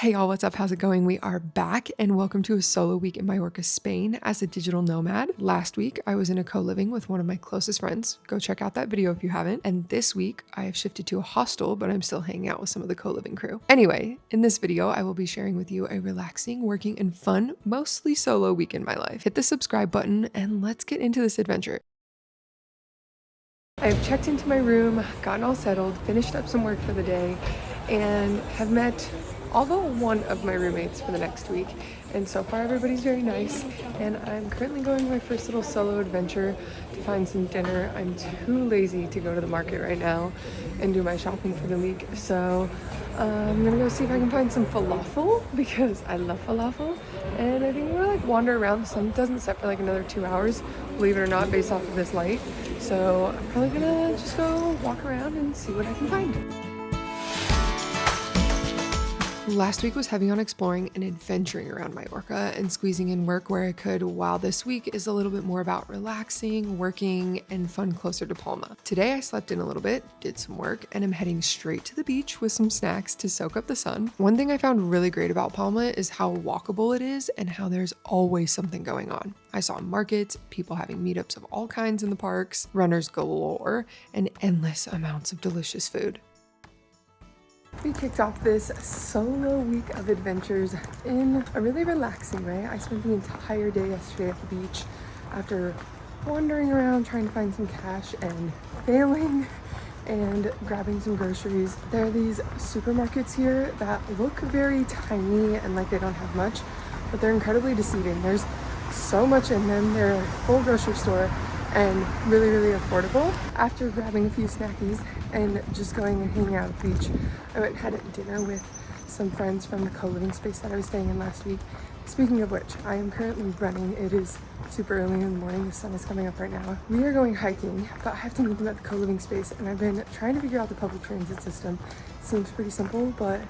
Hey y'all, what's up? How's it going? We are back and welcome to a solo week in Mallorca, Spain as a digital nomad. Last week, I was in a co-living with one of my closest friends. Go check out that video if you haven't. And this week, I have shifted to a hostel, but I'm still hanging out with some of the co-living crew. Anyway, in this video, I will be sharing with you a relaxing, working, and fun, mostly solo week in my life. Hit the subscribe button and let's get into this adventure. I've checked into my room, gotten all settled, finished up some work for the day, and have met all but one of my roommates for the next week. And so far everybody's very nice, and I'm currently going on my first little solo adventure to find some dinner. I'm too lazy to go to the market right now and do my shopping for the week, so I'm gonna go see if I can find some falafel because I love falafel. And I think we're gonna wander around. The sun doesn't set for like another 2 hours, believe it or not, based off of this light. So I'm probably gonna just go walk around and see what I can find. Last week was heavy on exploring and adventuring around Mallorca and squeezing in work where I could, while this week is a little bit more about relaxing, working, and fun closer to Palma. Today I slept in a little bit, did some work, and I'm heading straight to the beach with some snacks to soak up the sun. One thing I found really great about Palma is how walkable it is and how there's always something going on. I saw markets, people having meetups of all kinds in the parks, runners galore, and endless amounts of delicious food. We kicked off this solo week of adventures in a really relaxing way. I spent the entire day yesterday at the beach after wandering around trying to find some cash and failing and grabbing some groceries. There are these supermarkets here that look very tiny and like they don't have much, but they're incredibly deceiving. There's so much in them. They're a full grocery store and really, really affordable. After grabbing a few snackies and just going and hanging out at the beach, I went and had dinner with some friends from the co-living space that I was staying in last week. Speaking of which, I am currently running. It is super early in the morning. The sun is coming up right now. We are going hiking, but I have to meet them at the co-living space, and I've been trying to figure out the public transit system. It seems pretty simple, but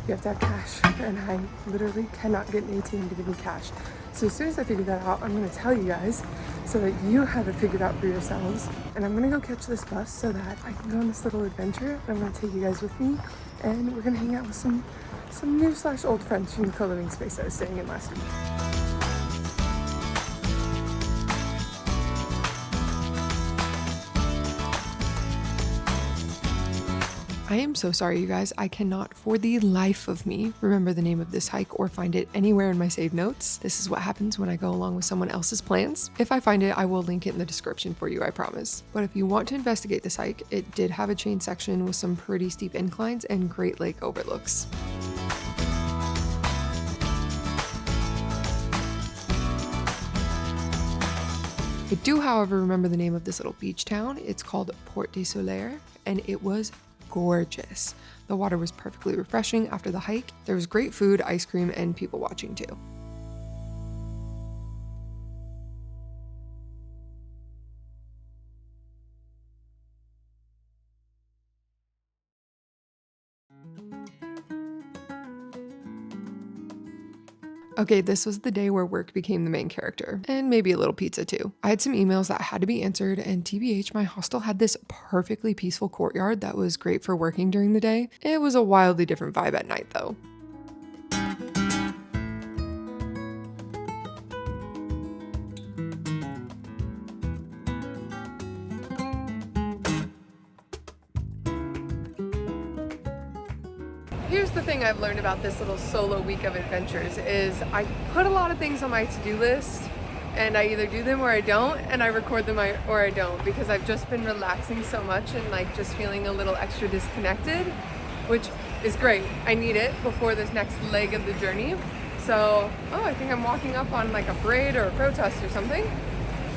you have to have cash, and I literally cannot get an ATM to give me cash. So as soon as I figure that out, I'm gonna tell you guys so that you have it figured out for yourselves. And I'm gonna go catch this bus so that I can go on this little adventure. I'm gonna take you guys with me, and we're gonna hang out with some new/old friends from the co-living space I was staying in last week. I am so sorry, you guys. I cannot for the life of me remember the name of this hike or find it anywhere in my saved notes. This is what happens when I go along with someone else's plans. If I find it, I will link it in the description for you, I promise. But if you want to investigate this hike, it did have a chain section with some pretty steep inclines and great lake overlooks. I do, however, remember the name of this little beach town. It's called Port de Soler, and it was gorgeous. The water was perfectly refreshing after the hike. There was great food, ice cream, and people watching too. Okay, this was the day where work became the main character, and maybe a little pizza too. I had some emails that had to be answered, and TBH, my hostel had this perfectly peaceful courtyard that was great for working during the day. It was a wildly different vibe at night though. Here's the thing I've learned about this little solo week of adventures is I put a lot of things on my to-do list and I either do them or I don't, and I record them or I don't, because I've just been relaxing so much and like just feeling a little extra disconnected, which is great. I need it before this next leg of the journey. So, I think I'm walking up on like a parade or a protest or something.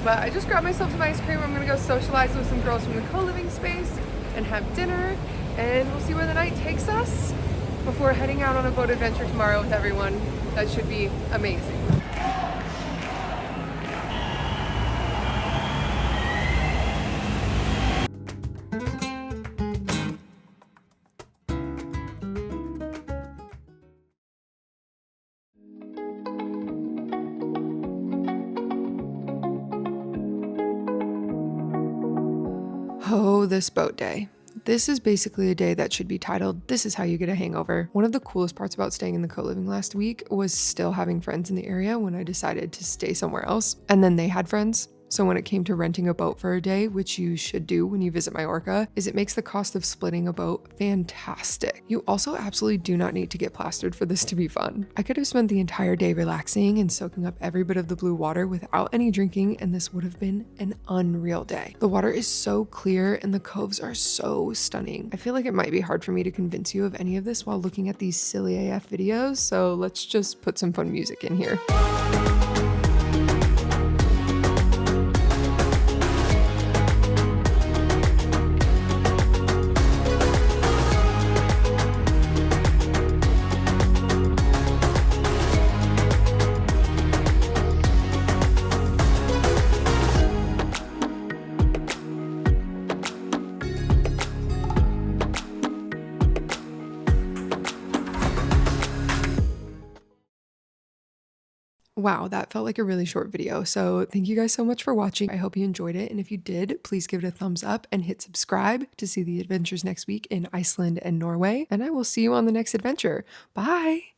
But I just grabbed myself some ice cream. I'm gonna go socialize with some girls from the co-living space and have dinner, and we'll see where the night takes us before heading out on a boat adventure tomorrow with everyone. That should be amazing. Oh, this boat day. This is basically a day that should be titled, "This is how you get a hangover." One of the coolest parts about staying in the co-living last week was still having friends in the area when I decided to stay somewhere else. And then they had friends. So when it came to renting a boat for a day, which you should do when you visit Mallorca, is it makes the cost of splitting a boat fantastic. You also absolutely do not need to get plastered for this to be fun. I could have spent the entire day relaxing and soaking up every bit of the blue water without any drinking, and this would have been an unreal day. The water is so clear and the coves are so stunning. I feel like it might be hard for me to convince you of any of this while looking at these silly AF videos, so let's just put some fun music in here. Wow, that felt like a really short video. So thank you guys so much for watching. I hope you enjoyed it. And if you did, please give it a thumbs up and hit subscribe to see the adventures next week in Iceland and Norway. And I will see you on the next adventure. Bye.